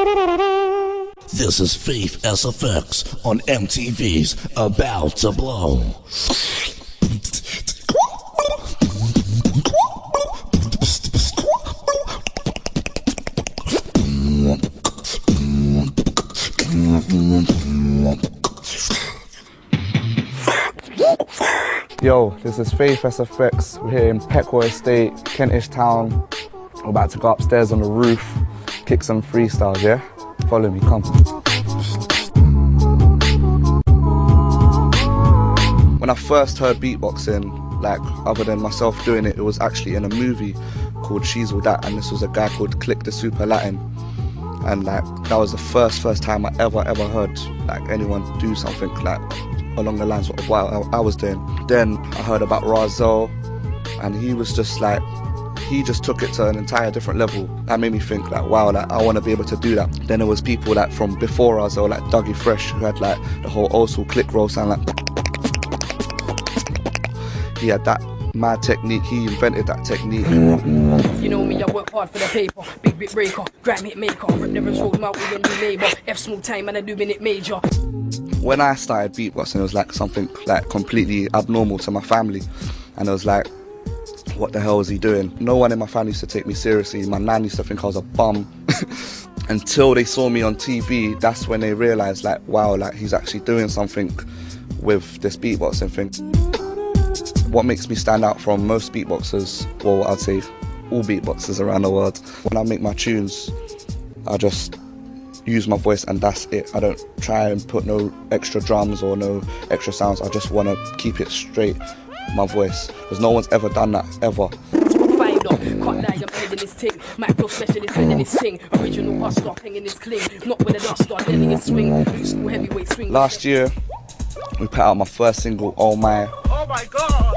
This is Faith SFX on MTV's About to Blow. Yo, this is Faith SFX. We're here in Peckham Estate, Kentish Town. We're about to go upstairs on the roof, kick some freestyles, yeah? Follow me, come. When I first heard beatboxing, like other than myself doing it, it was actually in a movie called She's All That, and this was a guy called Click the Super Latin. And like that was the first time I ever heard like anyone do something like along the lines of what I was doing. Then I heard about Razel, and he was just like, he just took it to an entire different level. That made me think like, wow, like I want to be able to do that. Then there was people like from before Razel, like Dougie Fresh, who had like the whole old school click roll sound, like he had that mad technique. He invented that technique. You know me, I work hard for the paper. Big bit breaker, gram hit maker. Rip never rolled out with a new neighbor. F small time and I do minute major. When I started beatboxing, it was like something like completely abnormal to my family, and it was like, what the hell is he doing? No one in my family used to take me seriously. My nan used to think I was a bum. Until they saw me on TV, that's when they realised like, wow, like he's actually doing something with this beatboxing thing. What makes me stand out from most beatboxers, well, I'd say all beatboxers around the world, when I make my tunes, I just use my voice and that's it. I don't try and put no extra drums or no extra sounds. I just want to keep it straight, my voice, because no one's ever done that, ever. Last year, we put out my first single, Oh My. Oh my God!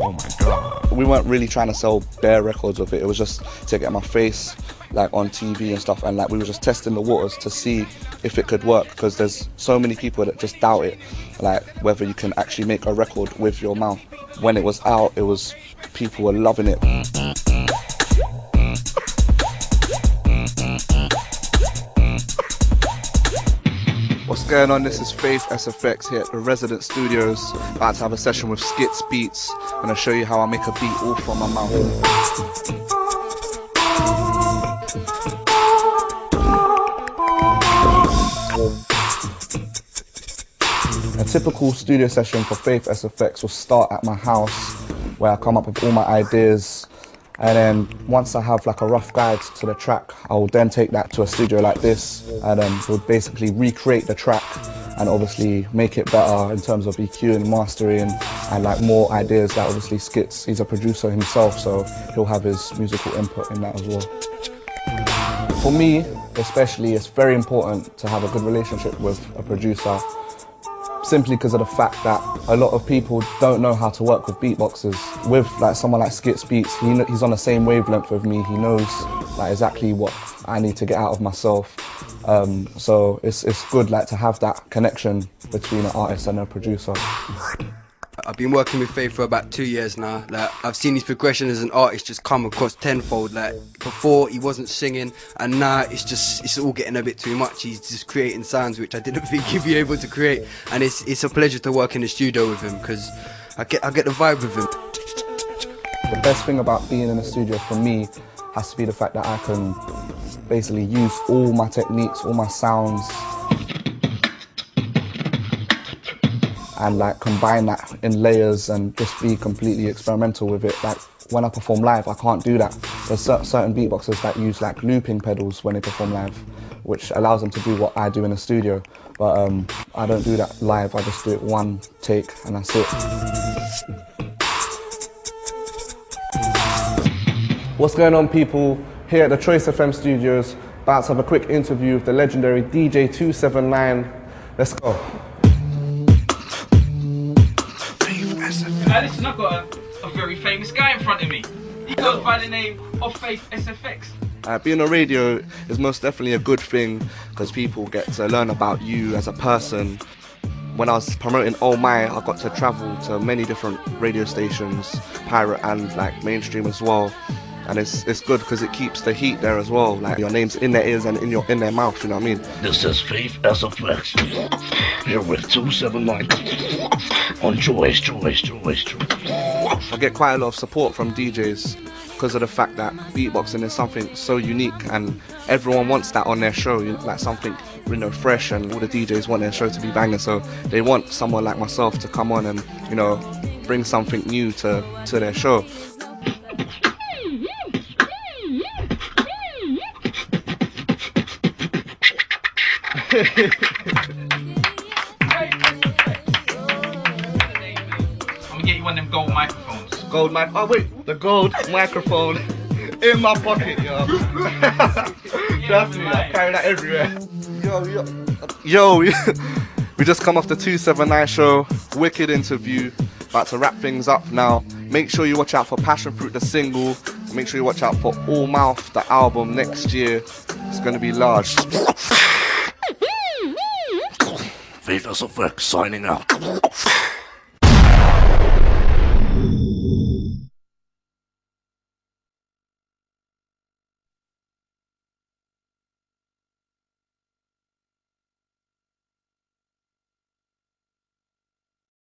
Oh my God. We weren't really trying to sell bare records with it. It was just to get my face like on TV and stuff, and like we were just testing the waters to see if it could work, because there's so many people that just doubt it, like whether you can actually make a record with your mouth. When it was out, it was, people were loving it. What's going on? This is Faith SFX here at the Resident Studios. About to have a session with Skits Beats. I'm going to show you how I make a beat all from my mouth. A typical studio session for Faith SFX will start at my house, where I come up with all my ideas, and then once I have like a rough guide to the track, I will then take that to a studio like this, and we'll basically recreate the track and obviously make it better in terms of EQ and mastering, and like more ideas that obviously Skits, he's a producer himself, so he'll have his musical input in that as well. For me, especially, it's very important to have a good relationship with a producer, simply because of the fact that a lot of people don't know how to work with beatboxers. With like someone like Skits Beats, he's on the same wavelength with me. He knows like exactly what I need to get out of myself. So it's good like to have that connection between an artist and a producer. I've been working with Faith for about 2 years now. Like, I've seen his progression as an artist just come across tenfold. Like, before he wasn't singing, and now it's all getting a bit too much. He's just creating sounds which I didn't think he'd be able to create, and it's a pleasure to work in the studio with him, because I get the vibe with him. The best thing about being in the studio for me has to be the fact that I can basically use all my techniques, all my sounds, and like combine that in layers and just be completely experimental with it. Like when I perform live, I can't do that. There's certain beatboxers that use like looping pedals when they perform live, which allows them to do what I do in the studio. But I don't do that live. I just do it one take and that's it. What's going on, people? Here at the Choice FM studios, about to have a quick interview with the legendary DJ 279. Let's go. Now listen, I've got a very famous guy in front of me. He goes by the name of Faith SFX. Being on radio is most definitely a good thing, because people get to learn about you as a person. When I was promoting Oh My, I got to travel to many different radio stations, pirate and like mainstream as well. and it's good because it keeps the heat there as well. Like your name's in their ears and in their mouth. You know what I mean? This is Faith SFX here with 279 on Choice. I get quite a lot of support from DJs because of the fact that beatboxing is something so unique and everyone wants that on their show, like something, you know, fresh, and all the DJs want their show to be banging, so they want someone like myself to come on and, you know, bring something new to their show. I'm gonna get you one of them gold microphones. Gold mic. Oh wait, the gold microphone in my pocket, yo. Trust me, I carry that everywhere. Yo, we just come off the 279 show, wicked interview. About to wrap things up now. Make sure you watch out for Passion Fruit, the single. Make sure you watch out for All Mouth, the album next year. It's gonna be large. Faith SFX signing out.